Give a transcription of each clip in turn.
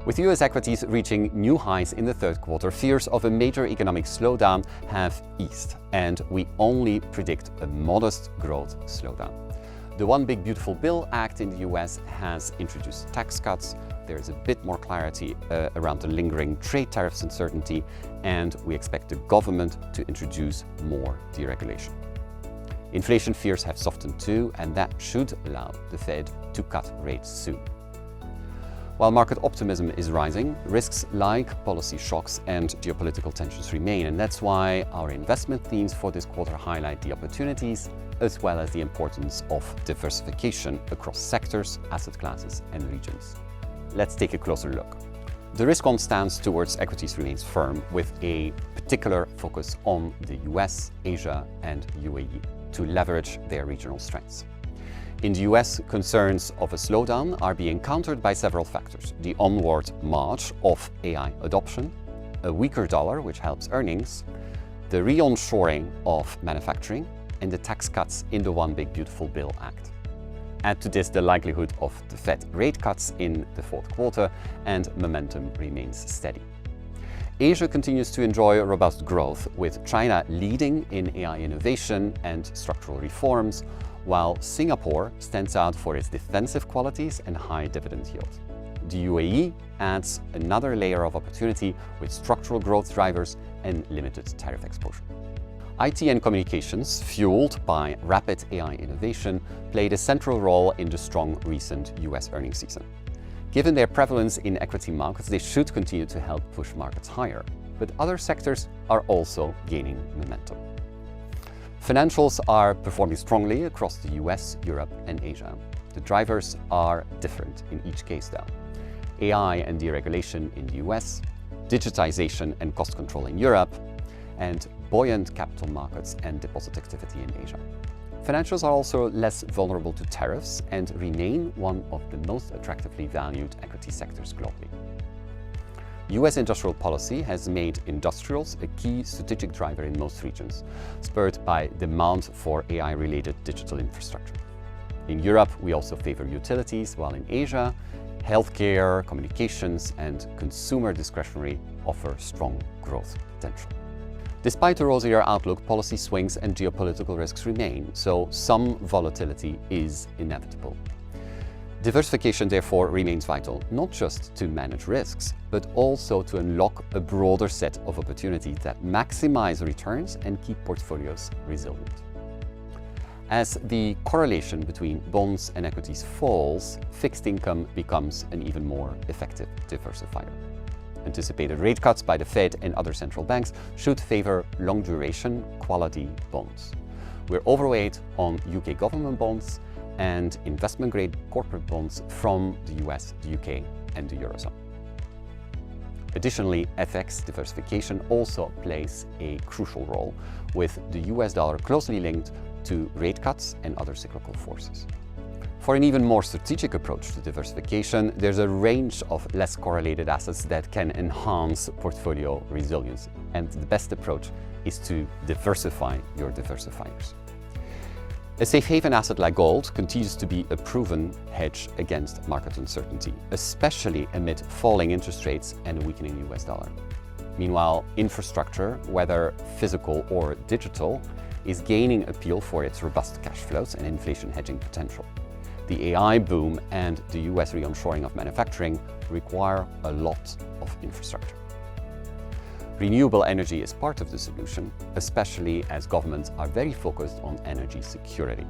With US equities reaching new highs in the third quarter, fears of a major economic slowdown have eased, and we only predict a modest growth slowdown. The One Big Beautiful Bill Act in the US has introduced tax cuts. There is a bit more clarity around the lingering trade tariffs uncertainty, and we expect the government to introduce more deregulation. Inflation fears have softened too, and that should allow the Fed to cut rates soon. While market optimism is rising, risks like policy shocks and geopolitical tensions remain, and that's why our investment themes for this quarter highlight the opportunities as well as the importance of diversification across sectors, asset classes and regions. Let's take a closer look. The risk-on stance towards equities remains firm, with a particular focus on the US, Asia and UAE to leverage their regional strengths. In the US, concerns of a slowdown are being countered by several factors: the onward march of AI adoption, a weaker dollar which helps earnings, the re-onshoring of manufacturing, and the tax cuts in the One Big Beautiful Bill Act. Add to this the likelihood of the Fed rate cuts in the fourth quarter, and momentum remains steady. Asia continues to enjoy robust growth, with China leading in AI innovation and structural reforms, while Singapore stands out for its defensive qualities and high dividend yield. The UAE adds another layer of opportunity with structural growth drivers and limited tariff exposure. IT and communications, fueled by rapid AI innovation, played a central role in the strong recent US earnings season. Given their prevalence in equity markets, they should continue to help push markets higher, but other sectors are also gaining momentum. Financials are performing strongly across the US, Europe and Asia. The drivers are different in each case though. AI and deregulation in the US, digitization and cost control in Europe, and buoyant capital markets and deposit activity in Asia. Financials are also less vulnerable to tariffs and remain one of the most attractively valued equity sectors globally. US industrial policy has made industrials a key strategic driver in most regions, spurred by demand for AI-related digital infrastructure. In Europe, we also favor utilities, while in Asia, healthcare, communications, and consumer discretionary offer strong growth potential. Despite a rosier outlook, policy swings and geopolitical risks remain, so some volatility is inevitable. Diversification, therefore, remains vital, not just to manage risks, but also to unlock a broader set of opportunities that maximize returns and keep portfolios resilient. As the correlation between bonds and equities falls, fixed income becomes an even more effective diversifier. Anticipated rate cuts by the Fed and other central banks should favor long-duration, quality bonds. We're overweight on UK government bonds and investment-grade corporate bonds from the US, the UK and the Eurozone. Additionally, FX diversification also plays a crucial role, with the US dollar closely linked to rate cuts and other cyclical forces. For an even more strategic approach to diversification, there's a range of less correlated assets that can enhance portfolio resilience, and the best approach is to diversify your diversifiers. A safe haven asset like gold continues to be a proven hedge against market uncertainty, especially amid falling interest rates and a weakening US dollar. Meanwhile, infrastructure, whether physical or digital, is gaining appeal for its robust cash flows and inflation hedging potential. The AI boom and the US re-onshoring of manufacturing require a lot of infrastructure. Renewable energy is part of the solution, especially as governments are very focused on energy security.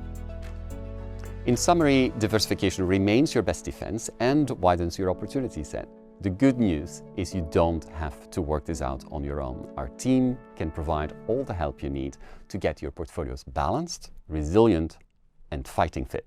In summary, diversification remains your best defense and widens your opportunity set. The good news is you don't have to work this out on your own. Our team can provide all the help you need to get your portfolios balanced, resilient, and fighting fit.